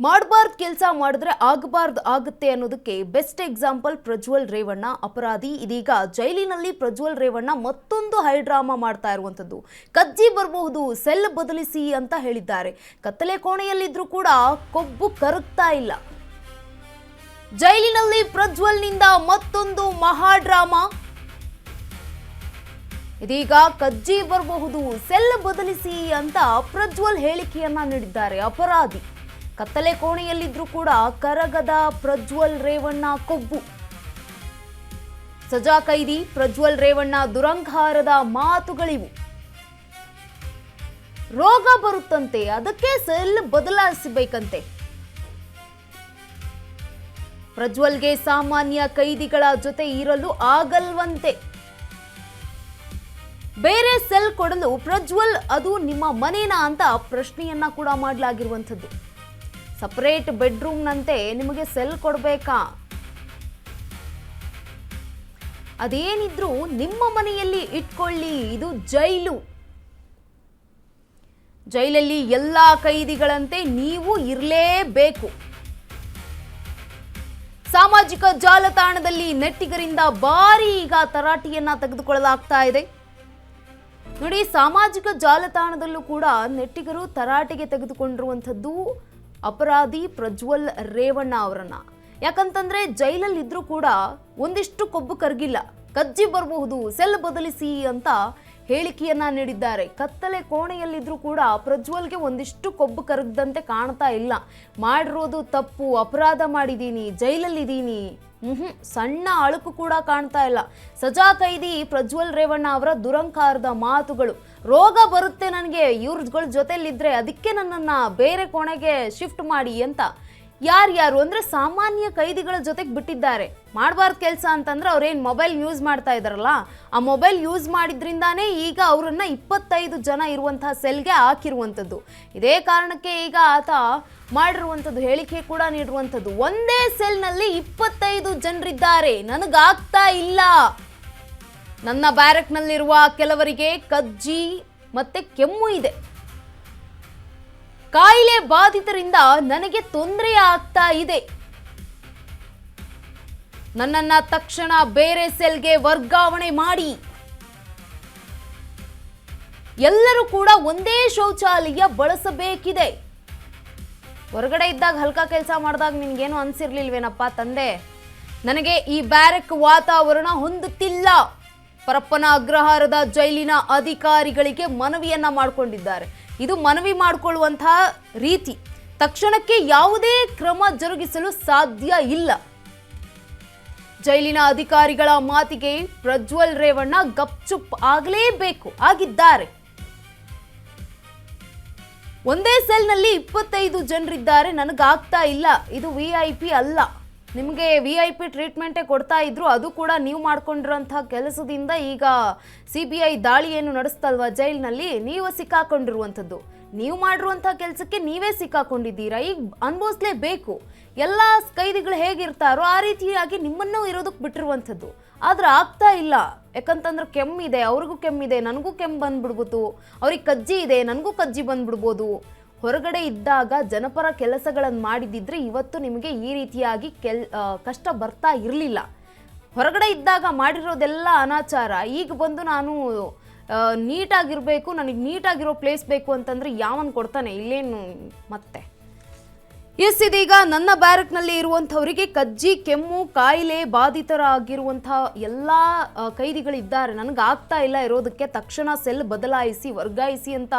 ಮಾಡಬಾರ್ದು ಕೆಲಸ ಮಾಡಿದ್ರೆ ಆಗಬಾರ್ದು ಆಗುತ್ತೆ ಅನ್ನೋದಕ್ಕೆ ಬೆಸ್ಟ್ ಎಕ್ಸಾಂಪಲ್ ಪ್ರಜ್ವಲ್ ರೇವಣ್ಣ ಅಪರಾಧಿ. ಇದೀಗ ಜೈಲಿನಲ್ಲಿ ಪ್ರಜ್ವಲ್ ರೇವಣ್ಣ ಮತ್ತೊಂದು ಹೈ ಡ್ರಾಮಾ ಮಾಡ್ತಾ ಇರುವಂತದ್ದು. ಕಜ್ಜಿ ಬರಬಹುದು, ಸೆಲ್ ಬದಲಿಸಿ ಅಂತ ಹೇಳಿದ್ದಾರೆ. ಕತ್ತಲೆ ಕೋಣೆಯಲ್ಲಿದ್ರೂ ಕೂಡ ಕೊಬ್ಬು ಕರಗ್ತಾ ಇಲ್ಲ. ಜೈಲಿನಲ್ಲಿ ಪ್ರಜ್ವಲ್ನಿಂದ ಮತ್ತೊಂದು ಮಹಾ ಡ್ರಾಮಾ. ಇದೀಗ ಕಜ್ಜಿ ಬರಬಹುದು, ಸೆಲ್ ಬದಲಿಸಿ ಅಂತ ಪ್ರಜ್ವಲ್ ಹೇಳಿಕೆಯನ್ನ ನೀಡಿದ್ದಾರೆ. ಅಪರಾಧಿ ಕತ್ತಲೆ ಕೋಣೆಯಲ್ಲಿದ್ರೂ ಕೂಡ ಕರಗದ ಪ್ರಜ್ವಲ್ ರೇವಣ್ಣ ಕೊಬ್ಬು. ಸಜಾ ಕೈದಿ ಪ್ರಜ್ವಲ್ ರೇವಣ್ಣ ದುರಂಕಾರದ ಮಾತುಗಳಿವು. ರೋಗ ಬರುತ್ತಂತೆ, ಅದಕ್ಕೆ ಸೆಲ್ ಬದಲಾಯಿಸಬೇಕಂತೆ. ಪ್ರಜ್ವಲ್ಗೆ ಸಾಮಾನ್ಯ ಕೈದಿಗಳ ಜೊತೆ ಇರಲು ಆಗಲ್ವಂತೆ. ಬೇರೆ ಸೆಲ್ ಕೊಡಲು ಪ್ರಜ್ವಲ್ ಅದು ನಿಮ್ಮ ಮನೇನಾ ಅಂತ ಪ್ರಶ್ನೆಯನ್ನ ಕೂಡ ಮಾಡಲಾಗಿರುವಂಥದ್ದು. ಸಪರೇಟ್ ಬೆಡ್ರೂಮ್ನಂತೆ ನಿಮಗೆ ಸೆಲ್ ಕೊಡಬೇಕಾ? ಅದೇನಿದ್ರು ನಿಮ್ಮ ಮನೆಯಲ್ಲಿ ಇಟ್ಕೊಳ್ಳಿ, ಇದು ಜೈಲು. ಜೈಲಲ್ಲಿ ಎಲ್ಲಾ ಕೈದಿಗಳಂತೆ ನೀವು ಇರಲೇಬೇಕು. ಸಾಮಾಜಿಕ ಜಾಲತಾಣದಲ್ಲಿ ನೆಟ್ಟಿಗರಿಂದ ಭಾರಿ ಈಗ ತರಾಟೆಯನ್ನ ತೆಗೆದುಕೊಳ್ಳಲಾಗ್ತಾ ಇದೆ. ನೋಡಿ, ಸಾಮಾಜಿಕ ಜಾಲತಾಣದಲ್ಲೂ ಕೂಡ ನೆಟ್ಟಿಗರು ತರಾಟೆಗೆ ತೆಗೆದುಕೊಂಡಿರುವಂಥದ್ದು ಅಪರಾಧಿ ಪ್ರಜ್ವಲ್ ರೇವಣ್ಣ ಅವರನ್ನ. ಯಾಕಂತಂದ್ರೆ ಜೈಲಲ್ಲಿ ಇದ್ರೂ ಕೂಡ ಒಂದಿಷ್ಟು ಕೊಬ್ಬು ಕರಗಿಲ್ಲ. ಕಜ್ಜಿ ಬರಬಹುದು, ಸೆಲ್ ಬದಲಿಸಿ ಅಂತ ಹೇಳಿಕೆಯನ್ನ ನೀಡಿದ್ದಾರೆ. ಕತ್ತಲೆ ಕೋಣೆಯಲ್ಲಿದ್ರೂ ಕೂಡ ಪ್ರಜ್ವಲ್ಗೆ ಒಂದಿಷ್ಟು ಕೊಬ್ಬು ಕರಗದಂತೆ ಕಾಣ್ತಾ ಇಲ್ಲ. ಮಾಡಿರೋದು ತಪ್ಪು, ಅಪರಾಧ ಮಾಡಿದ್ದೀನಿ, ಜೈಲಲ್ಲಿದ್ದೀನಿ, ಸಣ್ಣ ಅಳುಕು ಕೂಡ ಕಾಣ್ತಾ ಇಲ್ಲ. ಸಜಾ ಕೈದಿ ಪ್ರಜ್ವಲ್ ರೇವಣ್ಣ ಅವರ ದುರಂಕಾರದ ಮಾತುಗಳು. ರೋಗ ಬರುತ್ತೆ ನನಗೆ ಇವ್ರಗಳ ಜೊತೆಲಿದ್ರೆ, ಅದಕ್ಕೆ ನನ್ನನ್ನು ಬೇರೆ ಕೋಣೆಗೆ ಶಿಫ್ಟ್ ಮಾಡಿ ಅಂತ ಯಾರ್ಯಾರು ಅಂದರೆ ಸಾಮಾನ್ಯ ಕೈದಿಗಳ ಜೊತೆಗೆ ಬಿಟ್ಟಿದ್ದಾರೆ. ಮಾಡಬಾರ್ದು ಕೆಲಸ ಅಂತಂದ್ರೆ ಅವ್ರೇನು ಮೊಬೈಲ್ ಯೂಸ್ ಮಾಡ್ತಾ ಇದ್ದಾರಲ್ಲ, ಆ ಮೊಬೈಲ್ ಯೂಸ್ ಮಾಡಿದ್ರಿಂದಾನೇ ಈಗ ಅವರನ್ನು 25 ಜನ ಇರುವಂತಹ ಸೆಲ್ಗೆ ಹಾಕಿರುವಂಥದ್ದು. ಇದೇ ಕಾರಣಕ್ಕೆ ಈಗ ಆತ ಮಾಡಿರುವಂಥದ್ದು, ಹೇಳಿಕೆ ಕೂಡ ನೀಡಿರುವಂಥದ್ದು. ಒಂದೇ ಸೆಲ್ನಲ್ಲಿ 25 ಜನರಿದ್ದಾರೆ, ನನಗಾಗ್ತಾ ಇಲ್ಲ. ನನ್ನ ಬ್ಯಾರಕ್ನಲ್ಲಿರುವ ಕೆಲವರಿಗೆ ಕಜ್ಜಿ ಮತ್ತೆ ಕೆಮ್ಮು ಇದೆ. ಕಾಯಿಲೆ ಬಾಧಿತರಿಂದ ನನಗೆ ತೊಂದರೆ ಆಗ್ತಾ ಇದೆ. ನನ್ನನ್ನ ತಕ್ಷಣ ಬೇರೆ ಸೆಲ್ಗೆ ವರ್ಗಾವಣೆ ಮಾಡಿ. ಎಲ್ಲರೂ ಕೂಡ ಒಂದೇ ಶೌಚಾಲಯ ಬಳಸಬೇಕಿದೆ. ಹೊರಗಡೆ ಇದ್ದಾಗ ಹಲ್ಕ ಕೆಲಸ ಮಾಡಿದಾಗ ನಿನ್ಗೇನು ಅನ್ಸಿರ್ಲಿಲ್ವೇನಪ್ಪ ತಂದೆ? ನನಗೆ ಈ ಬ್ಯಾರಕ್ ವಾತಾವರಣ ಹೊಂದುತ್ತಿಲ್ಲ. ಪರಪ್ಪನ ಅಗ್ರಹಾರದ ಜೈಲಿನ ಅಧಿಕಾರಿಗಳಿಗೆ ಮನವಿಯನ್ನ ಮಾಡಿಕೊಂಡಿದ್ದಾರೆ. ಇದು ಮನವಿ ಮಾಡಿಕೊಳ್ಳುವಂತಹ ರೀತಿ. ತಕ್ಷಣಕ್ಕೆ ಯಾವುದೇ ಕ್ರಮ ಜರುಗಿಸಲು ಸಾಧ್ಯ ಇಲ್ಲ. ಜೈಲಿನ ಅಧಿಕಾರಿಗಳ ಮಾತಿಗೆ ಪ್ರಜ್ವಲ್ ರೇವಣ್ಣ ಗಪ್ಚುಪ್ ಆಗಲೇಬೇಕು ಆಗಿದ್ದಾರೆ. ಒಂದೇ ಸೆಲ್ನಲ್ಲಿ 25 ಜನರಿದ್ದಾರೆ, ನನಗಾಗ್ತಾ ಇಲ್ಲ. ಇದು VIP ಅಲ್ಲ. ನಿಮಗೆ VIP ಟ್ರೀಟ್ಮೆಂಟೇ ಕೊಡ್ತಾ ಇದ್ರು, ಅದು ಕೂಡ ನೀವು ಮಾಡ್ಕೊಂಡಿರೋಂಥ ಕೆಲಸದಿಂದ ಈಗ CBI ದಾಳಿ ಏನು ನಡೆಸ್ತಲ್ವ ಜೈಲಿನಲ್ಲಿ, ನೀವು ಸಿಕ್ಕಾಕೊಂಡಿರುವಂಥದ್ದು. ನೀವು ಮಾಡಿರುವಂಥ ಕೆಲಸಕ್ಕೆ ನೀವೇ ಸಿಕ್ಕಾಕೊಂಡಿದ್ದೀರಾ, ಈಗ ಅನುಭವಿಸ್ಲೇಬೇಕು. ಎಲ್ಲ ಕೈದಿಗಳು ಹೇಗಿರ್ತಾರೋ ಆ ರೀತಿಯಾಗಿ ನಿಮ್ಮನ್ನೂ ಇರೋದಕ್ಕೆ ಬಿಟ್ಟಿರುವಂಥದ್ದು. ಆದ್ರೆ ಆಗ್ತಾ ಇಲ್ಲ. ಯಾಕಂತಂದ್ರೆ ಕೆಮ್ಮಿದೆ, ಅವ್ರಿಗೂ ಕೆಮ್ಮಿದೆ, ನನಗೂ ಕೆಮ್ಮು ಬಂದ್ಬಿಡ್ಬೋದು. ಅವ್ರಿಗೆ ಕಜ್ಜಿ ಇದೆ, ನನಗೂ ಕಜ್ಜಿ ಬಂದ್ಬಿಡ್ಬೋದು. ಹೊರಗಡೆ ಇದ್ದಾಗ ಜನಪರ ಕೆಲಸಗಳನ್ನು ಮಾಡಿದಿದ್ರೆ ಇವತ್ತು ನಿಮಗೆ ಈ ರೀತಿಯಾಗಿ ಕಷ್ಟ ಬರ್ತಾ ಇರಲಿಲ್ಲ. ಹೊರಗಡೆ ಇದ್ದಾಗ ಮಾಡಿರೋದೆಲ್ಲ ಅನಾಚಾರ. ಈಗ ಬಂದು ನಾನು ನೀಟಾಗಿರಬೇಕು, ನನಗೆ ನೀಟಾಗಿರೋ ಪ್ಲೇಸ್ ಬೇಕು ಅಂತಂದರೆ ಯಾವನ್ ಕೊಡ್ತಾನೆ? ಇಲ್ಲೇನು ಮತ್ತೆ ಇದೀಗ ನನ್ನ ಬ್ಯಾರಕ್ನಲ್ಲಿ ಇರುವಂಥವರಿಗೆ ಕಜ್ಜಿ, ಕೆಮ್ಮು, ಕಾಯಿಲೆ ಬಾಧಿತರಾಗಿರುವಂಥ ಎಲ್ಲ ಕೈದಿಗಳಿದ್ದಾರೆ, ನನಗಾಗ್ತಾ ಇಲ್ಲ ಇರೋದಕ್ಕೆ, ತಕ್ಷಣ ಸೆಲ್ ಬದಲಾಯಿಸಿ ವರ್ಗಾಯಿಸಿ ಅಂತ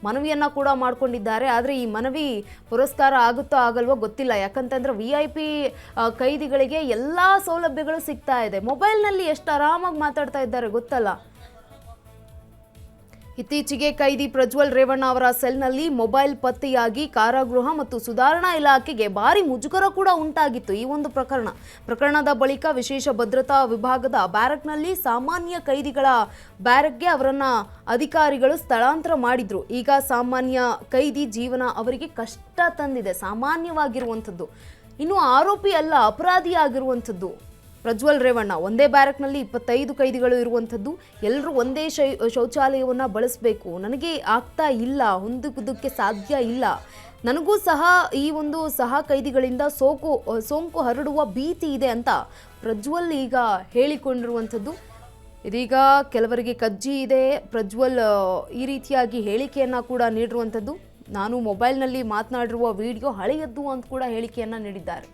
ಮನವಿಯನ್ನು ಕೂಡ ಮಾಡ್ಕೊಂಡಿದ್ದಾರೆ. ಆದರೆ ಈ ಮನವಿ ಪುರಸ್ಕಾರ ಆಗುತ್ತೋ ಆಗಲ್ವೋ ಗೊತ್ತಿಲ್ಲ. ಯಾಕಂತಂದ್ರೆ VIP ಕೈದಿಗಳಿಗೆ ಎಲ್ಲ ಸೌಲಭ್ಯಗಳು ಸಿಗ್ತಾ ಇದೆ. ಮೊಬೈಲ್ನಲ್ಲಿ ಎಷ್ಟು ಆರಾಮಾಗಿ ಮಾತಾಡ್ತಾ ಇದ್ದಾರೆ ಗೊತ್ತಲ್ಲ. ಇತ್ತೀಚೆಗೆ ಕೈದಿ ಪ್ರಜ್ವಲ್ ರೇವಣ್ಣ ಅವರ ಸೆಲ್ನಲ್ಲಿ ಮೊಬೈಲ್ ಪತ್ತೆಯಾಗಿ ಕಾರಾಗೃಹ ಮತ್ತು ಸುಧಾರಣಾ ಇಲಾಖೆಗೆ ಭಾರಿ ಮುಜುಗರ ಕೂಡ ಉಂಟಾಗಿತ್ತು. ಈ ಒಂದು ಪ್ರಕರಣದ ಬಳಿಕ ವಿಶೇಷ ಭದ್ರತಾ ವಿಭಾಗದ ಬ್ಯಾರಕ್ನಲ್ಲಿ ಸಾಮಾನ್ಯ ಕೈದಿಗಳ ಬ್ಯಾರಕ್ಗೆ ಅವರನ್ನ ಅಧಿಕಾರಿಗಳು ಸ್ಥಳಾಂತರ ಮಾಡಿದ್ರು. ಈಗ ಸಾಮಾನ್ಯ ಕೈದಿ ಜೀವನ ಅವರಿಗೆ ಕಷ್ಟ ತಂದಿದೆ. ಸಾಮಾನ್ಯವಾಗಿರುವಂಥದ್ದು, ಇನ್ನು ಆರೋಪಿ ಅಲ್ಲ, ಅಪರಾಧಿ ಆಗಿರುವಂಥದ್ದು. ಪ್ರಜ್ವಲ್ ರೇವಣ್ಣ ಒಂದೇ ಬ್ಯಾರಕ್ನಲ್ಲಿ 25 ಕೈದಿಗಳು ಇರುವಂಥದ್ದು. ಎಲ್ಲರೂ ಒಂದೇ ಶೌಚಾಲಯವನ್ನು ಬಳಸಬೇಕು, ನನಗೆ ಆಗ್ತಾ ಇಲ್ಲ, ಹೊಂದುವುದಕ್ಕೆ ಸಾಧ್ಯ ಇಲ್ಲ. ನನಗೂ ಸಹ ಈ ಒಂದು ಸಹ ಕೈದಿಗಳಿಂದ ಸೋಂಕು ಹರಡುವ ಭೀತಿ ಇದೆ ಅಂತ ಪ್ರಜ್ವಲ್ ಈಗ ಹೇಳಿಕೊಂಡಿರುವಂಥದ್ದು. ಇದೀಗ ಕೆಲವರಿಗೆ ಕಜ್ಜಿ ಇದೆ. ಪ್ರಜ್ವಲ್ ಈ ರೀತಿಯಾಗಿ ಹೇಳಿಕೆಯನ್ನ ಕೂಡ ನೀಡಿರುವಂಥದ್ದು. ನಾನು ಮೊಬೈಲ್ನಲ್ಲಿ ಮಾತನಾಡಿರುವ ವಿಡಿಯೋ ಹಳೆಯದ್ದು ಅಂತ ಕೂಡ ಹೇಳಿಕೆಯನ್ನ ನೀಡಿದ್ದಾರೆ.